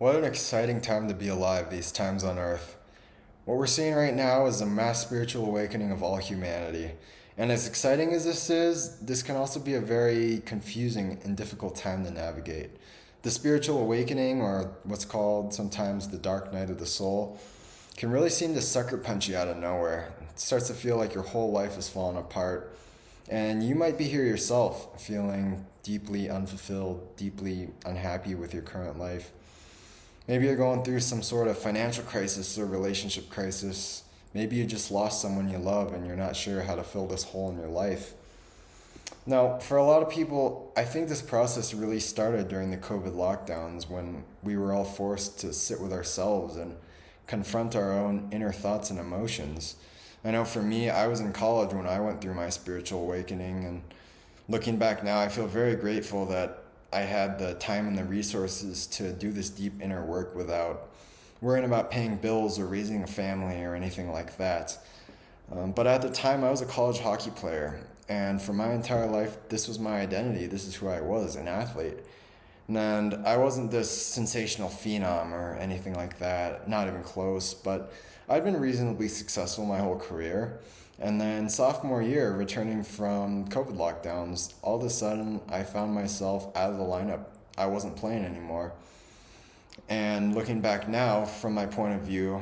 What an exciting time to be alive these times on Earth. What we're seeing right now is a mass spiritual awakening of all humanity. And as exciting as this is, this can also be a very confusing and difficult time to navigate. The spiritual awakening, or what's called sometimes the dark night of the soul, can really seem to sucker punch you out of nowhere. It starts to feel like your whole life is falling apart. And you might be here yourself, feeling deeply unfulfilled, deeply unhappy with your current life. Maybe you're going through some sort of financial crisis or relationship crisis. Maybe you just lost someone you love and you're not sure how to fill this hole in your life. Now, for a lot of people, I think this process really started during the COVID lockdowns when we were all forced to sit with ourselves and confront our own inner thoughts and emotions. I know for me, I was in college when I went through my spiritual awakening, and looking back now, I feel very grateful that I had the time and the resources to do this deep inner work without worrying about paying bills or raising a family or anything like that. But at the time, I was a college hockey player, and for my entire life, this was my identity. This is who I was, an athlete. And I wasn't this sensational phenom or anything like that, not even close, but I'd been reasonably successful my whole career. And then sophomore year, returning from COVID lockdowns, all of a sudden I found myself out of the lineup. I wasn't playing anymore. And looking back now, from my point of view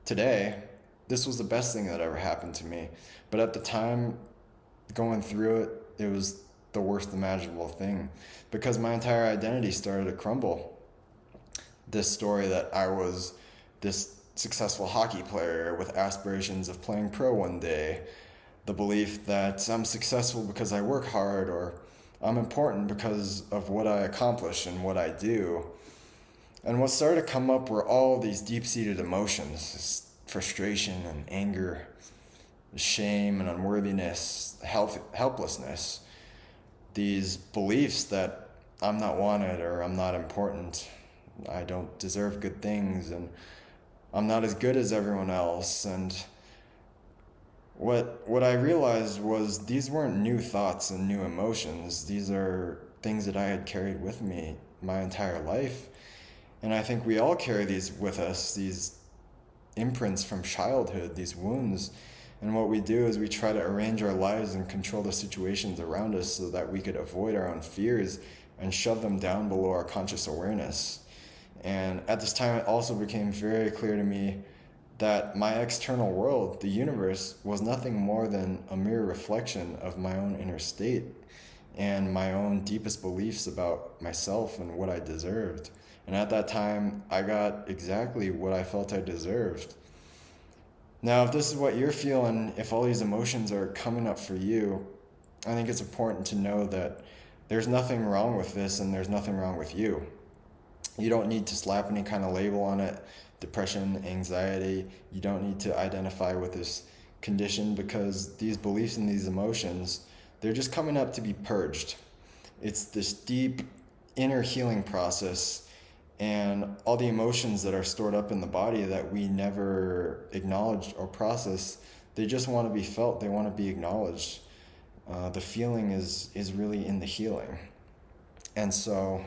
today, this was the best thing that ever happened to me. But at the time, going through it, it was the worst imaginable thing because my entire identity started to crumble. This story that I was this successful hockey player with aspirations of playing pro one day, the belief that I'm successful because I work hard or I'm important because of what I accomplish and what I do. And what started to come up were all these deep-seated emotions, frustration and anger, shame and unworthiness, helplessness, these beliefs that I'm not wanted or I'm not important, I don't deserve good things, and I'm not as good as everyone else. And what I realized was these weren't new thoughts and new emotions. These are things that I had carried with me my entire life. And I think we all carry these with us, these imprints from childhood, these wounds. And what we do is we try to arrange our lives and control the situations around us so that we could avoid our own fears and shove them down below our conscious awareness. And at this time, it also became very clear to me that my external world, the universe, was nothing more than a mere reflection of my own inner state and my own deepest beliefs about myself and what I deserved. And at that time, I got exactly what I felt I deserved. Now, if this is what you're feeling, if all these emotions are coming up for you, I think it's important to know that there's nothing wrong with this and there's nothing wrong with you. You don't need to slap any kind of label on it, depression, anxiety. You don't need to identify with this condition because these beliefs and these emotions, they're just coming up to be purged. It's this deep inner healing process, and all the emotions that are stored up in the body that we never acknowledge or process, they just want to be felt. They want to be acknowledged. The feeling is really in the healing. And so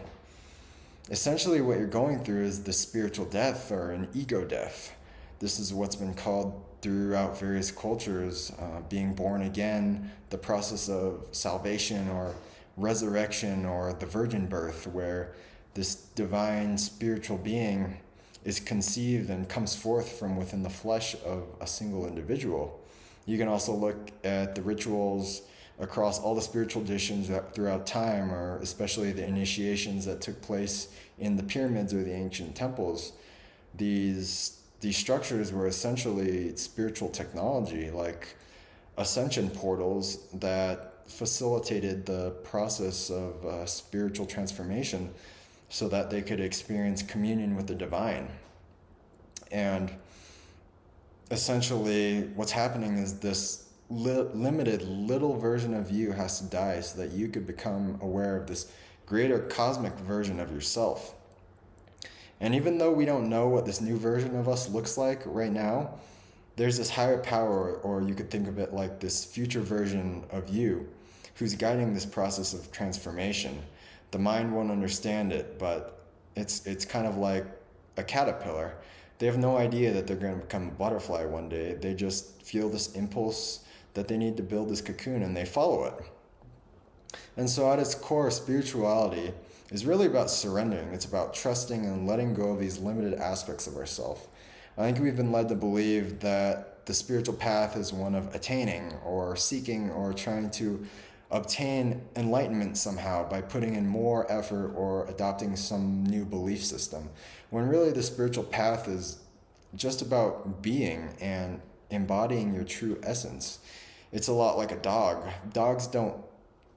essentially what you're going through is the spiritual death or an ego death. This is what's been called throughout various cultures, being born again, the process of salvation or resurrection or the virgin birth, where this divine spiritual being is conceived and comes forth from within the flesh of a single individual. You can also look at the rituals across all the spiritual traditions throughout time, or especially the initiations that took place in the pyramids or the ancient temples. These structures were essentially spiritual technology, like ascension portals that facilitated the process of spiritual transformation so that they could experience communion with the divine. And essentially what's happening is this limited little version of you has to die so that you could become aware of this greater cosmic version of yourself. And even though we don't know what this new version of us looks like right now, there's this higher power, or you could think of it like this future version of you who's guiding this process of transformation. The mind won't understand it, but it's kind of like a caterpillar. They have no idea that they're going to become a butterfly one day. They just feel this impulse that they need to build this cocoon, and they follow it. And so at its core, spirituality is really about surrendering. It's about trusting and letting go of these limited aspects of ourselves. I think we've been led to believe that the spiritual path is one of attaining or seeking or trying to obtain enlightenment somehow by putting in more effort or adopting some new belief system, when really the spiritual path is just about being and embodying your true essence. It's a lot like a dog. Dogs don't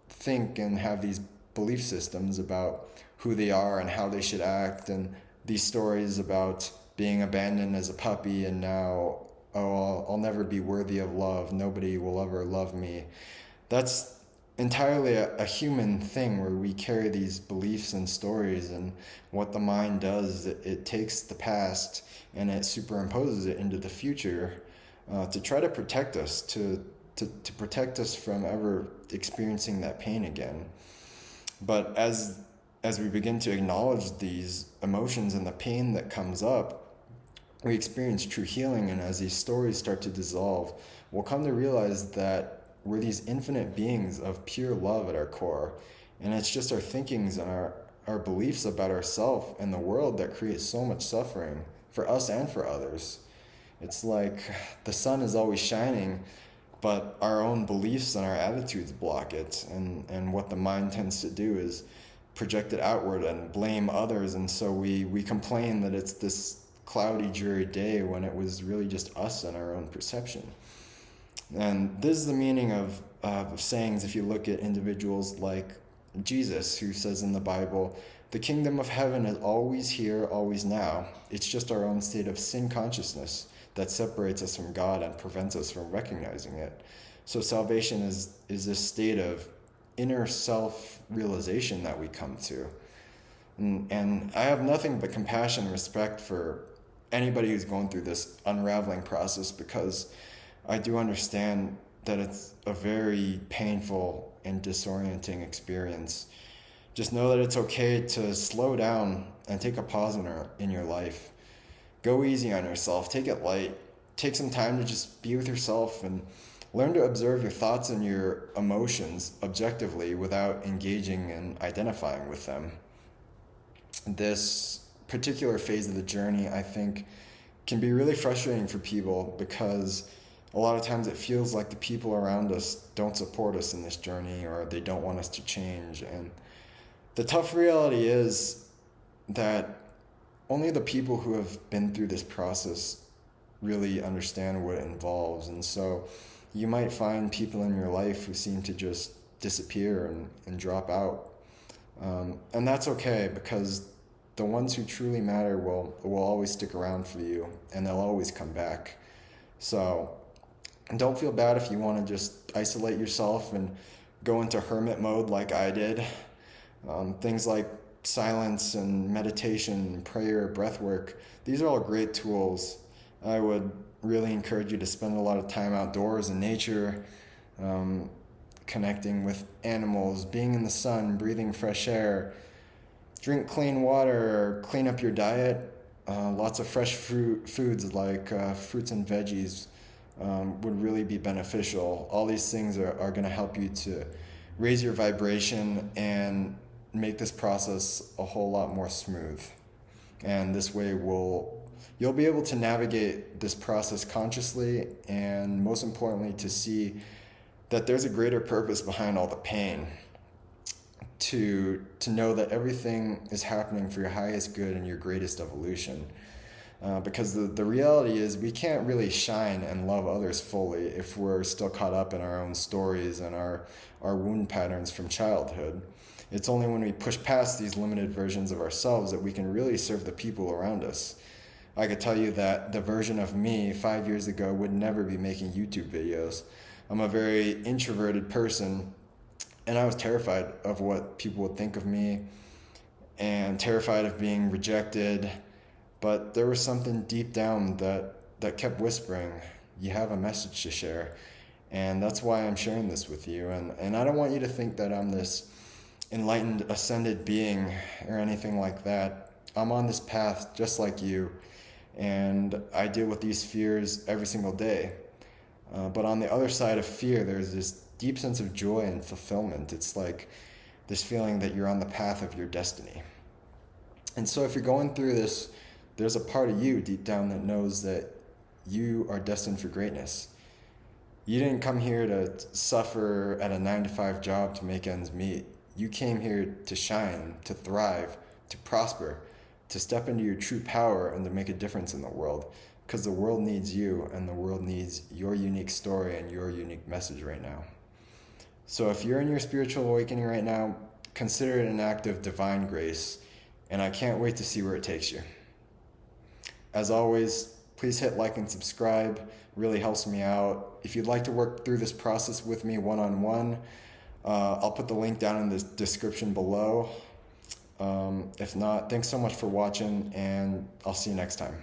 think and have these belief systems about who they are and how they should act, and these stories about being abandoned as a puppy and now, oh, I'll never be worthy of love, nobody will ever love me. That's entirely a human thing, where we carry these beliefs and stories, and what the mind does, it takes the past and it superimposes it into the future to try to protect us, to protect us from ever experiencing that pain again. But as we begin to acknowledge these emotions and the pain that comes up, we experience true healing, and as these stories start to dissolve, we'll come to realize that we're these infinite beings of pure love at our core, and it's just our thinkings and our beliefs about ourselves and the world that create so much suffering for us and for others. It's like the sun is always shining, but our own beliefs and our attitudes block it, and what the mind tends to do is project it outward and blame others, and so we complain that it's this cloudy, dreary day when it was really just us and our own perception. And this is the meaning of sayings. If you look at individuals like Jesus, who says in the Bible, the kingdom of heaven is always here, always now. It's just our own state of sin consciousness that separates us from God and prevents us from recognizing it. So salvation is this state of inner self-realization that we come to. And I have nothing but compassion and respect for anybody who's going through this unraveling process, because I do understand that it's a very painful and disorienting experience. Just know that it's okay to slow down and take a pause in your life. Go easy on yourself. Take it light. Take some time to just be with yourself and learn to observe your thoughts and your emotions objectively without engaging and identifying with them. This particular phase of the journey, I think, can be really frustrating for people, because a lot of times it feels like the people around us don't support us in this journey, or they don't want us to change. And the tough reality is that only the people who have been through this process really understand what it involves. And so you might find people in your life who seem to just disappear and drop out. And that's okay, because the ones who truly matter will always stick around for you, and they'll always come back. So don't feel bad if you want to just isolate yourself and go into hermit mode like I did. Things like silence and meditation, prayer, breath work, these are all great tools. I would really encourage you to spend a lot of time outdoors in nature, connecting with animals, being in the sun, breathing fresh air, drink clean water, clean up your diet. Lots of fresh foods like fruits and veggies would really be beneficial. All these things are going to help you to raise your vibration and make this process a whole lot more smooth. And this way you'll be able to navigate this process consciously, and most importantly, to see that there's a greater purpose behind all the pain. To know that everything is happening for your highest good and your greatest evolution. Because the reality is, we can't really shine and love others fully if we're still caught up in our own stories and our wound patterns from childhood. It's only when we push past these limited versions of ourselves that we can really serve the people around us. I could tell you that the version of me 5 years ago would never be making YouTube videos. I'm a very introverted person, and I was terrified of what people would think of me and terrified of being rejected. But there was something deep down that kept whispering, you have a message to share. And that's why I'm sharing this with you. And I don't want you to think that I'm this enlightened, ascended being or anything like that. I'm on this path just like you, and I deal with these fears every single day. But on the other side of fear, there's this deep sense of joy and fulfillment. It's like this feeling that you're on the path of your destiny. And so if you're going through this, there's a part of you deep down that knows that you are destined for greatness. You didn't come here to suffer at a 9 to 5 job to make ends meet. You came here to shine, to thrive, to prosper, to step into your true power and to make a difference in the world. Because the world needs you, and the world needs your unique story and your unique message right now. So if you're in your spiritual awakening right now, consider it an act of divine grace, and I can't wait to see where it takes you. As always, please hit like and subscribe. It really helps me out. If you'd like to work through this process with me one-on-one, I'll put the link down in the description below. If not, thanks so much for watching, and I'll see you next time.